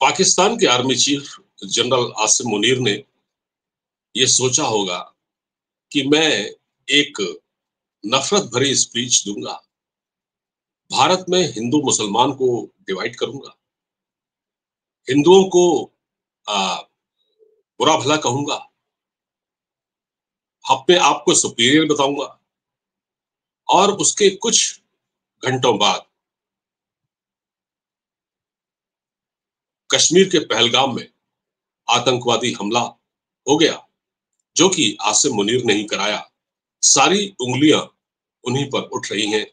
पाकिस्तान के army chief general Asim Munir ने ये सोचा होगा कि मैं एक नफरत भरी स्पीच दूंगा, भारत में हिंदू मुसलमान को डिवाइड करूंगा, हिंदुओं को आ, बुरा भला कहूंगा, अपने आप को सुपीरियर बताऊंगा। और उसके कुछ घंटों बाद कश्मीर के पहलगाम में आतंकवादी हमला हो गया, जो कि आसिम मुनीर ने ही कराया। सारी उंगलियां उन्हीं पर उठ रही हैं,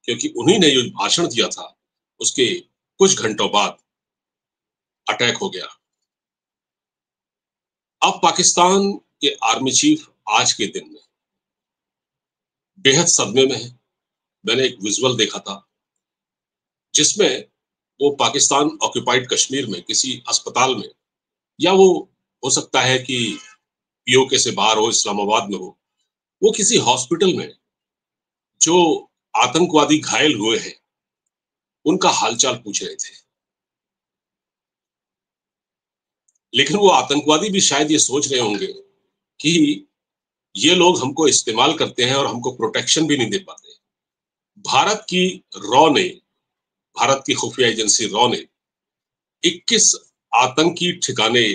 क्योंकि उन्हीं ने जो भाषण दिया था उसके कुछ घंटों बाद अटैक हो गया। अब पाकिस्तान के आर्मी चीफ आज के दिन में बेहद सदमे में है। मैंने एक विजुअल देखा था जिसमें वो पाकिस्तान ऑक्युपाइड कश्मीर में किसी अस्पताल में, या वो हो सकता है कि पीओके से बाहर हो, इस्लामाबाद में हो, वो किसी हॉस्पिटल में जो आतंकवादी घायल हुए हैं उनका हालचाल पूछ रहे थे। लेकिन वो आतंकवादी भी शायद ये सोच रहे होंगे कि ये लोग हमको इस्तेमाल करते हैं और हमको प्रोटेक्शन भी नहीं दे पाते। भारत की रॉ ने, भारत की खुफिया एजेंसी रॉ ने 21 आतंकी ठिकाने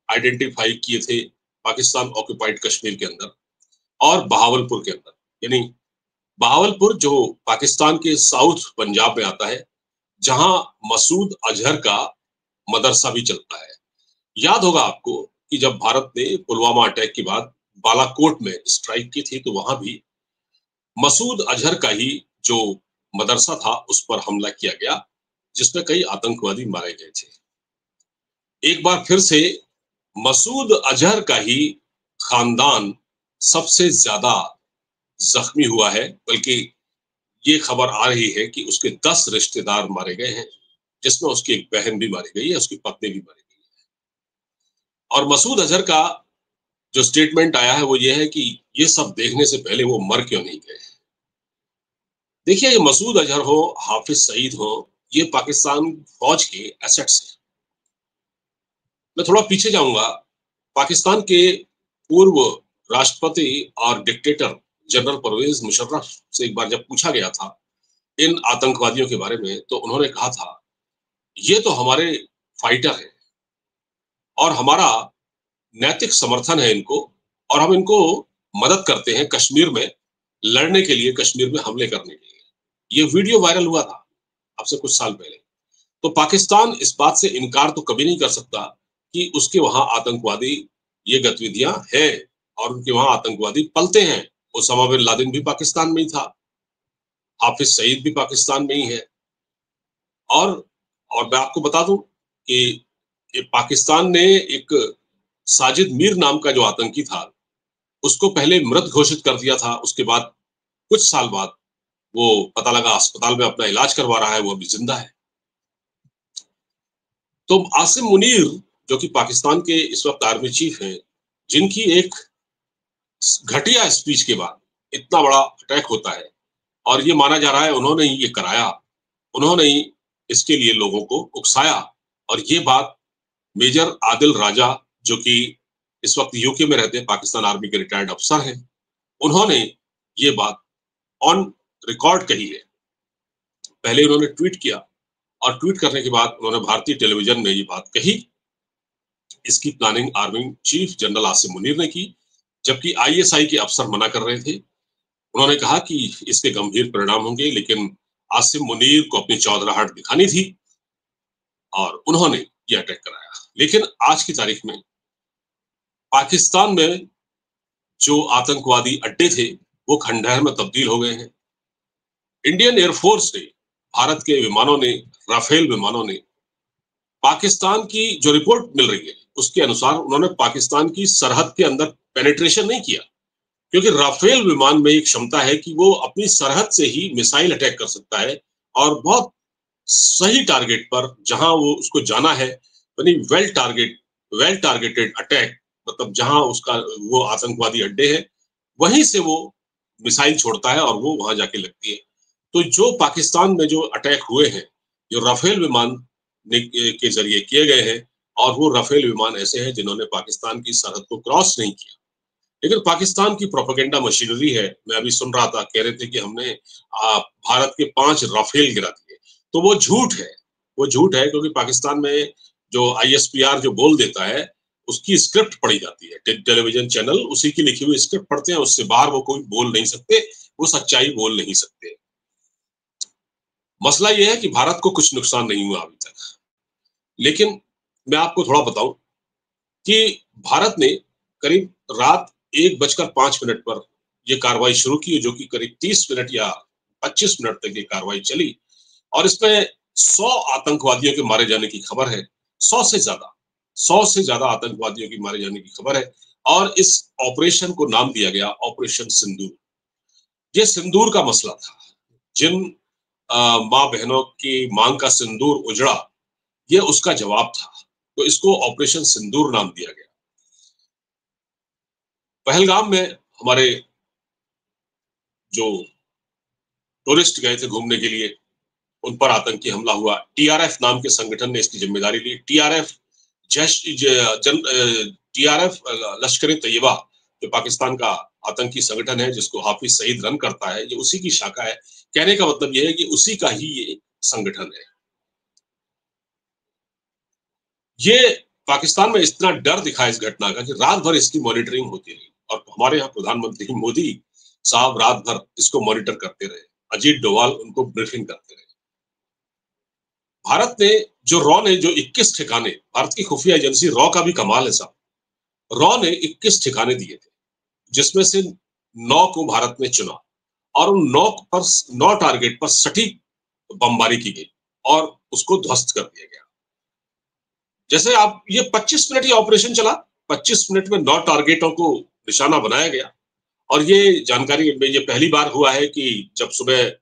आइडेंटिफाई किए थे पाकिस्तान ऑक्युपाइड कश्मीर के अंदर और बहावलपुर के अंदर। यानी बहावलपुर जो पाकिस्तान के साउथ पंजाब में आता है, जहां मसूद अजहर का मदरसा भी चलता है। याद होगा आपको कि जब भारत ने पुलवामा अटैक के बाद बालाकोट में स्ट्राइक की थी, तो वहां भी मसूद अजहर का ही जो मदरसा था उस पर हमला किया गया, जिसमें कई आतंकवादी मारे गए थे। एक बार फिर से मसूद अजहर का ही खानदान सबसे ज्यादा जख्मी हुआ है, बल्कि ये खबर आ रही है कि उसके 10 रिश्तेदार मारे गए हैं, जिसमें उसकी एक बहन भी मारी गई है, उसकी पत्नी भी मारी गई है। और मसूद अजहर का जो स्टेटमेंट आया है वो ये है कि ये सब देखने से पहले वो मर क्यों नहीं गए। देखिए, ये मसूद अजहर हो, हाफिज सईद हो, ये पाकिस्तान फौज के एसेट्स हैं। मैं थोड़ा पीछे जाऊंगा। पाकिस्तान के पूर्व राष्ट्रपति और डिक्टेटर जनरल परवेज मुशर्रफ से एक बार जब पूछा गया था इन आतंकवादियों के बारे में, तो उन्होंने कहा था ये तो हमारे फाइटर हैं और हमारा नैतिक समर्थन है इनको, और हम इनको मदद करते हैं कश्मीर में लड़ने के लिए, कश्मीर में हमले करने के लिए। ये वीडियो वायरल हुआ था अब से कुछ साल पहले। तो पाकिस्तान इस बात से इनकार तो कभी नहीं कर सकता कि उसके वहां आतंकवादी ये गतिविधियां हैं और उनके वहां आतंकवादी पलते हैं। ओसामा बिन लादेन भी पाकिस्तान में ही था, हाफिज सईद भी पाकिस्तान में ही है। और और मैं आपको बता दूं कि पाकिस्तान ने एक साजिद मीर नाम का जो आतंकी था उसको पहले मृत घोषित कर दिया था। उसके बाद कुछ साल बाद वो पता लगा अस्पताल में अपना इलाज करवा रहा है, वो अभी जिंदा है। तो आसिम मुनीर, जो कि पाकिस्तान के इस वक्त आर्मी चीफ हैं, जिनकी एक घटिया स्पीच के बाद इतना बड़ा अटैक होता है और ये माना जा रहा है उन्होंने ही ये कराया, उन्होंने ही इसके लिए लोगों को उकसाया। और ये बात मेजर आदिल राजा, जो कि इस वक्त यूके में रहते हैं, पाकिस्तान आर्मी के रिटायर्ड अफसर हैं, उन्होंने ये बात ऑन रिकॉर्ड कही है। पहले उन्होंने ट्वीट किया और ट्वीट करने के बाद उन्होंने भारतीय टेलीविजन में ये बात कही। इसकी planning army chief general Asim Munir ने की, जबकि आईएसआई के अफसर मना कर रहे थे। उन्होंने कहा कि इसके गंभीर परिणाम होंगे, लेकिन आसिम मुनीर को अपनी चौधराहट दिखानी थी और उन्होंने ये अटैक कराया। लेकिन आज की तारीख में पाकिस्तान में जो आतंकवादी अड्डे थे वो खंडहर में तब्दील हो गए हैं। इंडियन एयरफोर्स ने, भारत के विमानों ने, राफेल विमानों ने, पाकिस्तान की जो रिपोर्ट मिल रही है उसके अनुसार उन्होंने पाकिस्तान की सरहद के अंदर पेनिट्रेशन नहीं किया, क्योंकि राफेल विमान में एक क्षमता है कि वो अपनी सरहद से ही मिसाइल अटैक कर सकता है और बहुत सही टारगेट पर, जहां वो उसको जाना है, यानी वेल टारगेटेड अटैक, मतलब जहां उसका वो आतंकवादी अड्डे है वहीं से वो मिसाइल छोड़ता है और वो वहां जाके लगती है। तो जो पाकिस्तान में जो अटैक हुए हैं, जो राफेल विमान के जरिए किए गए हैं, और वो राफेल विमान ऐसे हैं जिन्होंने पाकिस्तान की सरहद को क्रॉस नहीं किया। लेकिन पाकिस्तान की प्रोपेगेंडा मशीनरी है। मैं अभी सुन रहा था, कह रहे थे कि हमने भारत के 5 राफेल गिरा दिए, तो वो झूठ है। वो झूठ है क्योंकि पाकिस्तान में जो आईएसपीआर जो बोल देता है, उसकी स्क्रिप्ट पढ़ी जाती है। टेलीविजन चैनल उसी की लिखी हुई स्क्रिप्ट पढ़ते हैं, उससे बाहर वो कोई बोल नहीं सकते, वो सच्चाई बोल नहीं सकते। मसला ये है कि भारत को कुछ नुकसान नहीं हुआ अभी तक। लेकिन मैं आपको थोड़ा बताऊं कि भारत ने करीब रात 1:05 पर यह कार्रवाई शुरू की, जो कि करीब 30 मिनट या 25 मिनट तक ये कार्रवाई चली, और इसमें 100 आतंकवादियों के मारे जाने की खबर है। 100 से ज्यादा 100 से ज्यादा आतंकवादियों की मारे जाने की खबर है। और इस ऑपरेशन को नाम दिया गया ऑपरेशन सिंदूर। ये सिंदूर का मसला था। जिन माँ बहनों की मांग का सिंदूर उजड़ा, ये उसका जवाब था, तो इसको ऑपरेशन सिंदूर नाम दिया गया। पहलगाम में हमारे जो टूरिस्ट गए थे घूमने के लिए, उन पर आतंकी हमला हुआ। टीआरएफ नाम के संगठन ने इसकी जिम्मेदारी ली। टीआरएफ टीआरएफ लश्कर ए तैयबा, जो पाकिस्तान का आतंकी संगठन है जिसको हाफिज सईद रन करता है, ये उसी की शाखा है। कहने का मतलब यह है कि उसी का ही ये संगठन है। ये पाकिस्तान में इतना डर दिखा इस घटना का कि रात भर इसकी मॉनिटरिंग होती रही, और हमारे यहाँ प्रधानमंत्री मोदी साहब रात भर इसको मॉनिटर करते रहे। अजीत डोभाल उनको ब्रीफिंग करते रहे। भारत ने जो रॉ ने जो 21 ठिकाने, भारत की खुफिया एजेंसी रॉ का भी कमाल है साहब। रॉ ने 21 ठिकाने दिए थे, जिसमें से 9 को भारत ने चुना, और उन 9 टारगेट पर सटीक बमबारी की गई और उसको ध्वस्त कर दिया गया। जैसे आप ये 25 मिनट ये ऑपरेशन चला, 25 मिनट में 9 टारगेटों को निशाना बनाया गया। और ये जानकारी ये पहली बार हुआ है कि जब सुबह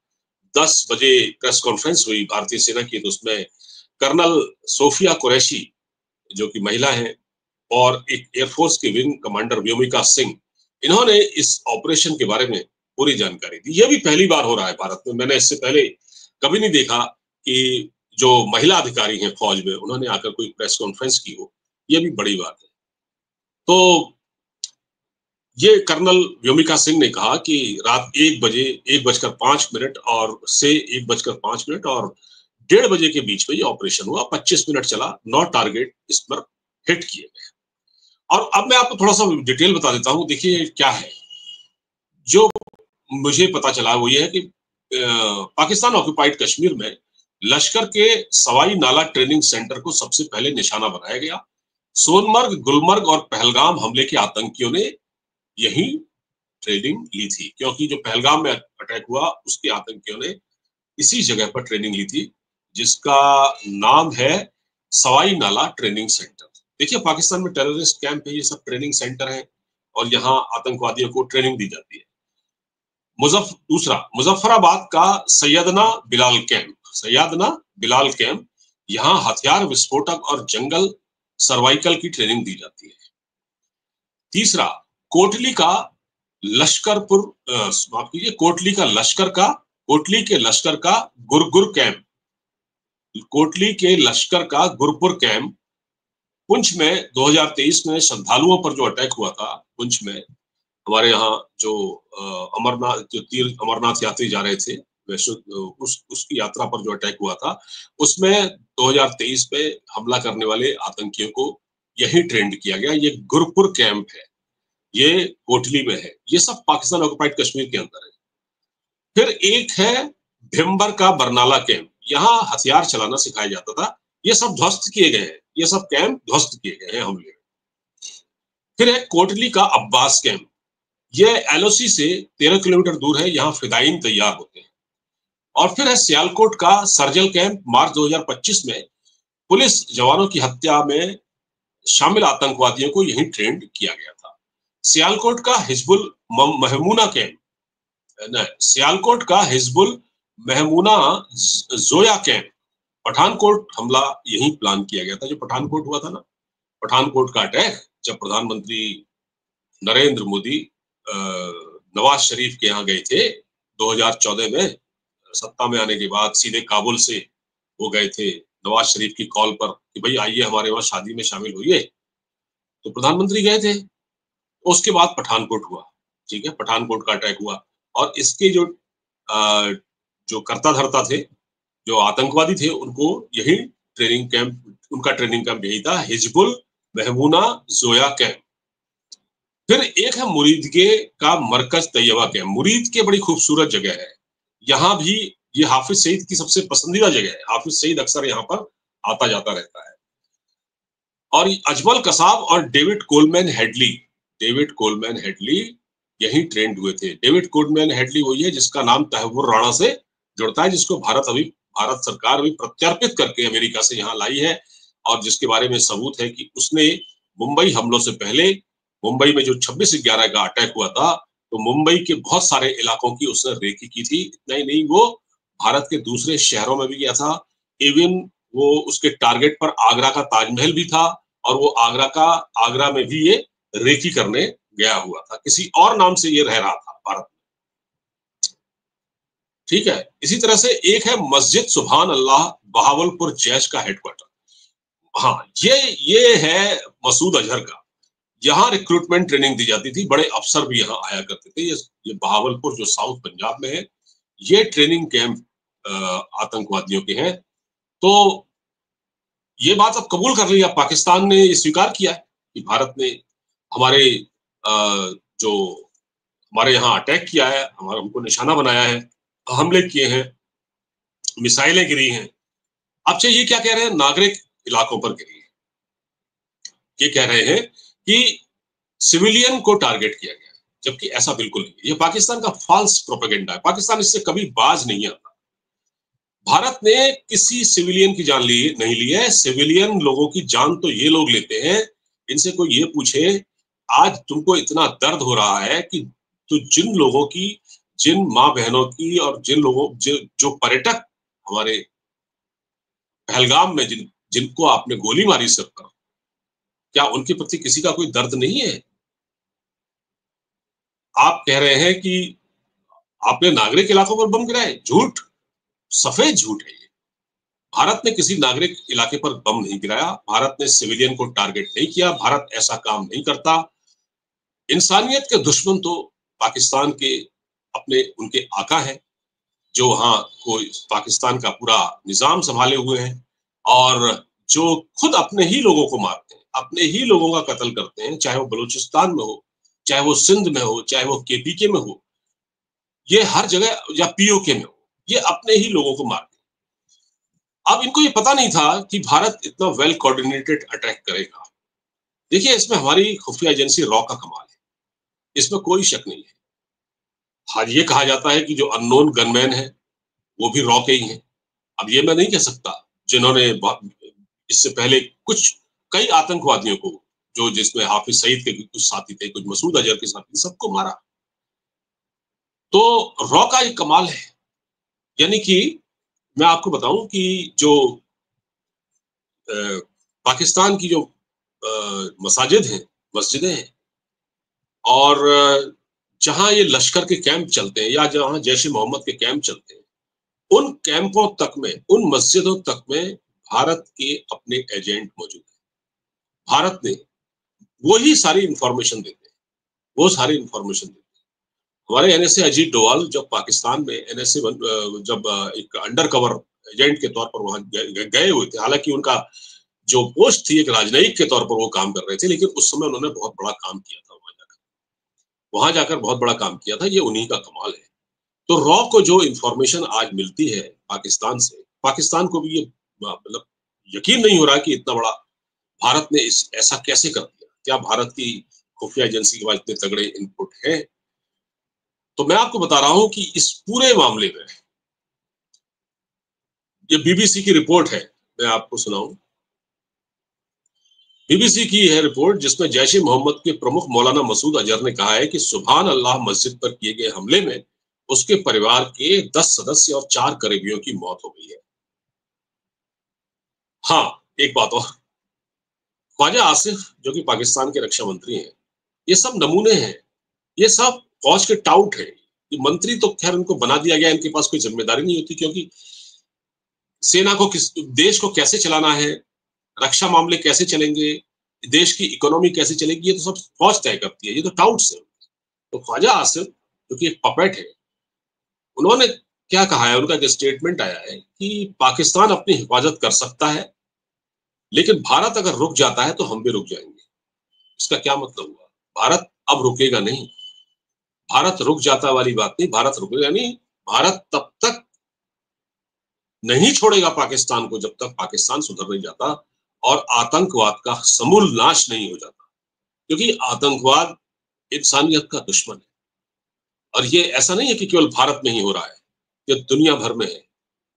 10 बजे प्रेस कॉन्फ्रेंस हुई भारतीय सेना की, तो उसमें कर्नल सोफिया कुरैशी, जो कि महिला हैं, और एक एयरफोर्स के विंग कमांडर व्योमिका सिंह, इन्होंने इस ऑपरेशन के बारे में पूरी जानकारी दी। यह भी पहली बार हो रहा है भारत में। मैंने इससे पहले कभी नहीं देखा कि जो महिला अधिकारी हैं फौज में, उन्होंने आकर कोई प्रेस कॉन्फ्रेंस की हो। यह भी बड़ी बात है। तो ये कर्नल व्योमिका सिंह ने कहा कि रात 1:05 और से 1:05 और 1:30 बजे के बीच में ये ऑपरेशन हुआ। 25 मिनट चला, 9 टारगेट इस पर हिट किए गए। और अब मैं आपको थोड़ा सा डिटेल बता देता हूँ। देखिए क्या है जो मुझे पता चला, वो ये है कि पाकिस्तान ऑक्युपाइड कश्मीर में लश्कर के सवाई नाला ट्रेनिंग सेंटर को सबसे पहले निशाना बनाया गया। सोनमर्ग, गुलमर्ग और पहलगाम हमले के आतंकियों ने यही ट्रेनिंग ली थी, क्योंकि जो पहलगाम में अटैक हुआ उसके आतंकियों ने इसी जगह पर ट्रेनिंग ली थी, जिसका नाम है सवाई नाला ट्रेनिंग सेंटर। देखिए पाकिस्तान में टेररिस्ट कैंप है, ये सब ट्रेनिंग सेंटर है, और यहाँ आतंकवादियों को ट्रेनिंग दी जाती है। दूसरा, मुजफ्फराबाद का सैयदना बिलाल कैंप, यहाँ हथियार विस्फोटक और जंगल सर्वाइकल की ट्रेनिंग दी जाती है। तीसरा, कोटली का लश्करपुर माफ कीजिए कोटली के लश्कर का गुरगुर कैंप, कोटली के लश्कर का गुरपुर कैंप पुंछ में 2023 में श्रद्धालुओं पर जो अटैक हुआ था पुंछ में, हमारे यहाँ जो अमरनाथ यात्री जा रहे थे, उसकी यात्रा पर जो अटैक हुआ था, उसमें 2023 में हमला करने वाले आतंकियों को यही ट्रेंड किया गया। ये गुरपुर कैंप है, ये कोटली में है। ये सब पाकिस्तान ऑक्युपाइड कश्मीर के अंदर है। फिर एक है भिम्बर का बरनाला कैंप, यहाँ हथियार चलाना सिखाया जाता था। ये सब ध्वस्त किए गए हैं, ये सब कैंप ध्वस्त किए गए हैं हमले में। फिर है कोटली का अब्बास कैंप, ये एलओसी से 13 किलोमीटर दूर है, यहाँ फिदायीन तैयार होते हैं। और फिर है सियालकोट का सर्जल कैंप, मार्च 2025 में पुलिस जवानों की हत्या में शामिल आतंकवादियों को यही ट्रेंड किया गया था। सियालकोट का हिजबुल महमूना कैंप, सियालकोट का हिजबुल महमूना जोया कैंप, पठानकोट हमला यही प्लान किया गया था। जो पठानकोट हुआ था ना, पठानकोट का अटैक, जब प्रधानमंत्री नरेंद्र मोदी नवाज शरीफ के यहाँ गए थे 2014 में, सत्ता में आने के बाद सीधे काबुल से वो गए थे नवाज शरीफ की कॉल पर कि भाई आइए हमारे वहां शादी में शामिल होइए, तो प्रधानमंत्री गए थे। उसके बाद पठानकोट हुआ, ठीक है, पठानकोट का अटैक हुआ और इसके अ, जो कर्ता धर्ता थे, जो आतंकवादी थे, उनको यही ट्रेनिंग कैंप, उनका ट्रेनिंग कैंप यही था, हिजबुल महमूना जोया कैंप। फिर एक है मुरीदके का मरकज तैयबा कैंप। मुरीद के बड़ी खूबसूरत जगह है, यहाँ भी ये हाफिज सईद की सबसे पसंदीदा जगह है। हाफिज सईद अक्सर यहाँ पर आता जाता रहता है। और अजमल कसाब और डेविड कोलमैन हेडली यही ट्रेंड हुए थे। डेविड कोलमैन हेडली वही है जिसका नाम तैमूर राणा से जुड़ता है, जिसको भारत सरकार अभी प्रत्यर्पित करके अमेरिका से यहाँ लाई है, और जिसके बारे में सबूत है कि उसने मुंबई हमलों से पहले, मुंबई में जो 26/11 का अटैक हुआ था, तो मुंबई के बहुत सारे इलाकों की उसने रेकी की थी। इतना ही नहीं, वो भारत के दूसरे शहरों में भी गया था। इवन वो उसके टारगेट पर आगरा का ताजमहल भी था, और वो आगरा में भी ये रेकी करने गया हुआ था। किसी और नाम से ये रह रहा था भारत में, ठीक है। इसी तरह से एक है मस्जिद सुभान अल्लाह, बहावलपुर जैश का हेडक्वार्टर। हाँ, ये है मसूद अजहर का। यहाँ रिक्रूटमेंट ट्रेनिंग दी जाती थी, बड़े अफसर भी यहाँ आया करते थे। ये बहावलपुर जो साउथ पंजाब में है, ये ट्रेनिंग कैंप आतंकवादियों के हैं। तो ये बात अब कबूल कर लिया, पाकिस्तान ने स्वीकार किया है कि भारत ने हमारे जो हमारे यहाँ अटैक किया है, हमारा हमको निशाना बनाया है, हमले किए हैं, मिसाइलें गिरी हैं। अब से ये क्या कह रहे हैं, नागरिक इलाकों पर गिरी है। ये कह रहे हैं कि सिविलियन को टारगेट किया गया, जबकि ऐसा बिल्कुल नहीं। ये पाकिस्तान का फॉल्स प्रोपेगेंडा है। पाकिस्तान इससे कभी बाज नहीं आता। भारत ने किसी सिविलियन की जान नहीं ली है। सिविलियन लोगों की जान तो ये लोग लेते हैं। इनसे कोई ये पूछे, आज तुमको इतना दर्द हो रहा है कि तो जिन माँ बहनों की, और जो पर्यटक हमारे पहलगाम में जिनको आपने गोली मारी सर पर, क्या उनके प्रति किसी का कोई दर्द नहीं है? आप कह रहे हैं कि आपने नागरिक इलाकों पर बम गिराए। झूठ, सफेद झूठ है ये। भारत ने किसी नागरिक इलाके पर बम नहीं गिराया। भारत ने सिविलियन को टारगेट नहीं किया। भारत ऐसा काम नहीं करता। इंसानियत के दुश्मन तो पाकिस्तान के अपने उनके आका हैं, जो वहां को पाकिस्तान का पूरा निजाम संभाले हुए हैं, और जो खुद अपने ही लोगों को मारते हैं, अपने ही लोगों का कत्ल करते हैं, चाहे वो बलूचिस्तान में हो, चाहे वो सिंध में हो, चाहे वो केपीके में हो, ये हर जगह, या पीओके में हो, ये अपने ही लोगों को मारते हैं। अब इनको ये पता नहीं था कि भारत इतना वेल कोऑर्डिनेटेड अटैक करेगा। देखिए, इसमें हमारी खुफिया एजेंसी रॉ का कमाल है, इसमें कोई शक नहीं है। हाँ, ये कहा जाता है कि जो अननोन गनमैन है वो भी रॉ के ही हैं। अब ये मैं नहीं कह सकता, जिन्होंने इससे पहले कई आतंकवादियों को, जो जिसमें हाफिज सईद के कुछ साथी थे, कुछ मसूद अजहर के साथी थे, सबको मारा। तो रॉ का एक कमाल है। यानी कि मैं आपको बताऊं कि जो पाकिस्तान की जो मस्जिदें हैं, और जहां ये लश्कर के कैंप चलते हैं, या जहां जैश ए मोहम्मद के कैंप चलते हैं, उन कैंपों तक में, उन मस्जिदों तक में भारत के अपने एजेंट मौजूद हैं। भारत ने वही सारी इंफॉर्मेशन देते हैं, वो सारी इंफॉर्मेशन देते हैं। हमारे एनएसए अजीत डोवाल जब पाकिस्तान में एनएसए जब एक अंडर कवर एजेंट के तौर पर वहां गए हुए थे, हालांकि उनका जो पोस्ट थी एक राजनयिक के तौर पर वो काम कर रहे थे, लेकिन उस समय उन्होंने बहुत बड़ा काम किया था। वहां जाकर बहुत बड़ा काम किया था। ये उन्हीं का कमाल है। तो रॉ को जो इंफॉर्मेशन आज मिलती है पाकिस्तान से, पाकिस्तान को भी ये मतलब यकीन नहीं हो रहा कि इतना बड़ा भारत ने ऐसा कैसे कर दिया। क्या भारत की खुफिया एजेंसी के पास इतने तगड़े इनपुट है? तो मैं आपको बता रहा हूं कि इस पूरे मामले में, ये बीबीसी की रिपोर्ट है, मैं आपको सुनाऊं। बीबीसी की है रिपोर्ट, जिसमें जैश ए मोहम्मद के प्रमुख मौलाना मसूद अजहर ने कहा है कि सुभान अल्लाह मस्जिद पर किए गए हमले में उसके परिवार के 10 सदस्य और 4 करीबियों की मौत हो गई है। हाँ, एक बात और, ख्वाजा आसिफ जो कि पाकिस्तान के रक्षा मंत्री हैं, ये सब नमूने हैं, ये सब फौज के टाउट है। ये मंत्री तो खैर उनको बना दिया गया, इनके पास कोई जिम्मेदारी नहीं होती, क्योंकि सेना को किस देश को कैसे चलाना है, रक्षा मामले कैसे चलेंगे, देश की इकोनॉमी कैसे चलेगी, ये तो सब फौज तय करती है, ये तो टाउट्स है। तो ख्वाजा आसिफ जो कि एक पपेट है, उन्होंने क्या कहा है, उनका एक स्टेटमेंट आया है कि पाकिस्तान अपनी हिफाजत कर सकता है, लेकिन भारत अगर रुक जाता है तो हम भी रुक जाएंगे। इसका क्या मतलब हुआ? भारत अब रुकेगा नहीं, भारत रुक जाता वाली बात नहीं, भारत रुकेगा नहीं, भारत तब तक नहीं छोड़ेगा पाकिस्तान को जब तक पाकिस्तान सुधर नहीं जाता और आतंकवाद का समूल नाश नहीं हो जाता, क्योंकि आतंकवाद इंसानियत का दुश्मन है। और ये ऐसा नहीं है कि केवल भारत में ही हो रहा है, ये दुनिया भर में है।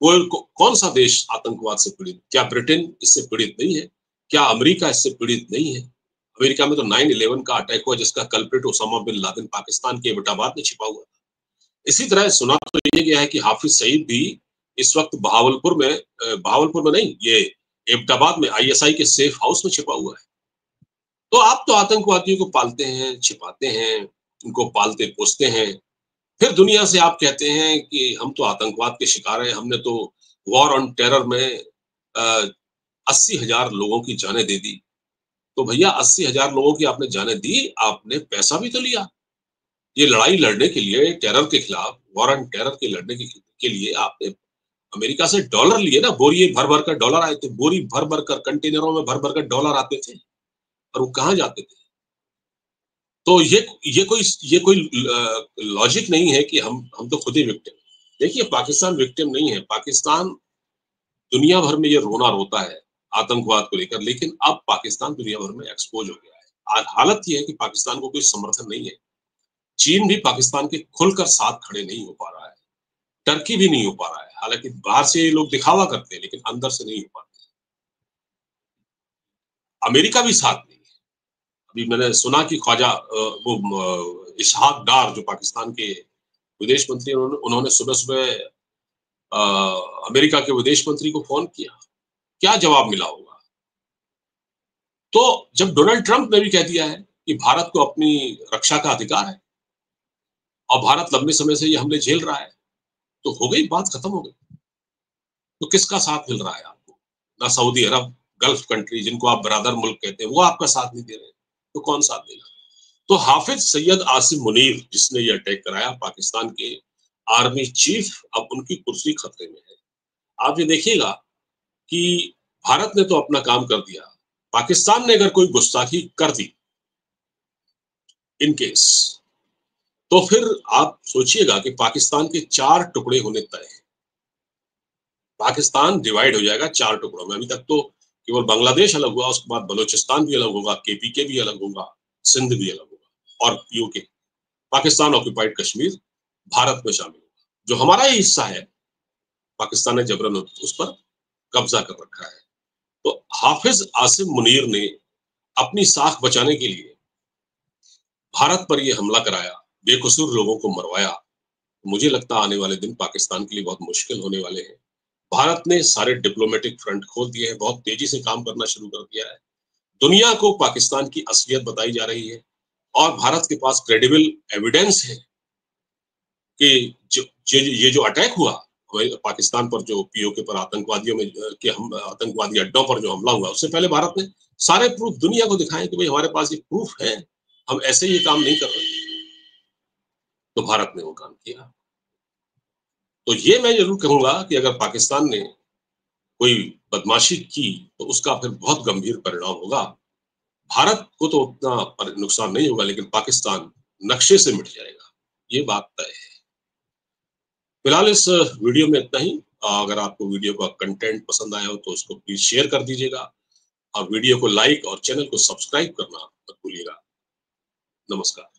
कौन सा देश आतंकवाद से पीड़ित? क्या ब्रिटेन इससे पीड़ित नहीं है? क्या अमेरिका इससे पीड़ित नहीं है? अमेरिका में तो 9/11 का अटैक हुआ, जिसका culprit Osama bin Laden Pakistan के एबटाबाद में छिपा हुआ था। इसी तरह सुना तो ये गया है कि हाफिज सईद भी इस वक्त बहावलपुर में नहीं, ये एबटाबाद में आईएसआई के सेफ हाउस में छिपा हुआ है। तो आप तो आतंकवादियों को पालते हैं, छिपाते हैं, उनको पालते पोसते हैं, फिर दुनिया से आप कहते हैं कि हम तो आतंकवाद के शिकार हैं, हमने तो वॉर ऑन टेरर में 80,000 लोगों की जानें दे दी। तो भैया 80,000 लोगों की आपने जानें दी, आपने पैसा भी तो लिया। ये लड़ाई लड़ने के लिए, टेरर के खिलाफ, वॉर ऑन टेरर के लड़ने के लिए आपने अमेरिका से डॉलर लिए ना, बोरी भर भर कर डॉलर आए थे, बोरी भर भर कर, कंटेनरों में भर भर कर डॉलर आते थे, और वो कहाँ जाते थे? तो ये कोई लॉजिक नहीं है कि हम तो खुद ही विक्टिम। देखिए, पाकिस्तान विक्टिम नहीं है, पाकिस्तान दुनिया भर में ये रोना रोता है आतंकवाद को लेकर, लेकिन अब पाकिस्तान दुनिया भर में एक्सपोज हो गया है। आज हालत ये है कि पाकिस्तान को कोई समर्थन नहीं है। चीन भी पाकिस्तान के खुलकर साथ खड़े नहीं हो पा रहा है, टर्की भी नहीं हो पा रहा है, हालांकि बाहर से ये लोग दिखावा करते हैं लेकिन अंदर से नहीं हो पाते। अमेरिका भी साथ नहीं है। अभी मैंने सुना कि ख्वाजा इसहाक डार जो पाकिस्तान के विदेश मंत्री, उन्होंने सुबह सुबह अमेरिका के विदेश मंत्री को फोन किया। क्या जवाब मिला होगा? तो जब डोनाल्ड ट्रंप ने भी कह दिया है कि भारत को अपनी रक्षा का अधिकार है और भारत लंबे समय से ये हमले झेल रहा है, तो हो गई बात, खत्म हो गई। तो किसका साथ मिल रहा है आपको? ना सऊदी अरब, गल्फ कंट्री जिनको आप बरादर मुल्क कहते हैं, वो आपका साथ नहीं दे रहे, तो कौन साथ देगा? तो हाफिज सैयद आसिम मुनीर जिसने ये अटैक कराया, पाकिस्तान के आर्मी चीफ, अब उनकी कुर्सी खतरे में है। आप ये देखिएगा कि भारत ने तो अपना काम कर दिया, पाकिस्तान ने अगर कोई गुस्ताखी कर दी इन केस, तो फिर आप सोचिएगा कि पाकिस्तान के 4 टुकड़े होने तय हैं। पाकिस्तान डिवाइड हो जाएगा 4 टुकड़ों में। अभी तक तो केवल बांग्लादेश अलग हुआ, उसके बाद बलोचिस्तान भी अलग होगा, केपीके भी अलग होगा, सिंध भी अलग होगा, और यूके, पाकिस्तान ऑक्यूपाइड कश्मीर भारत में शामिल होगा। जो हमारा ही हिस्सा है, पाकिस्तान ने जबरन उस पर कब्जा कर रखा है। तो हाफिज आसिम मुनीर ने अपनी साख बचाने के लिए भारत पर यह हमला कराया, बेकसूर लोगों को मरवाया। मुझे लगता है आने वाले दिन पाकिस्तान के लिए बहुत मुश्किल होने वाले हैं। भारत ने सारे डिप्लोमेटिक फ्रंट खोल दिए हैं, बहुत तेजी से काम करना शुरू कर दिया है। दुनिया को पाकिस्तान की असलियत बताई जा रही है, और भारत के पास क्रेडिबल एविडेंस है कि ये जो अटैक हुआ पाकिस्तान पर, जो पीओके पर आतंकवादियों में के हम आतंकवादी अड्डों पर जो हमला हुआ, उससे पहले भारत ने सारे प्रूफ दुनिया को दिखाए कि भाई हमारे पास ये प्रूफ है, हम ऐसे ये काम नहीं कर रहे। तो भारत ने वो काम किया। तो ये मैं जरूर कहूंगा कि अगर पाकिस्तान ने कोई बदमाशी की तो उसका फिर बहुत गंभीर परिणाम होगा। भारत को तो उतना नुकसान नहीं होगा, लेकिन पाकिस्तान नक्शे से मिट जाएगा, ये बात तय है। फिलहाल इस वीडियो में इतना ही। अगर आपको वीडियो का कंटेंट पसंद आया हो तो उसको प्लीज शेयर कर दीजिएगा, और वीडियो को लाइक और चैनल को सब्सक्राइब करना मत भूलिएगा। नमस्कार।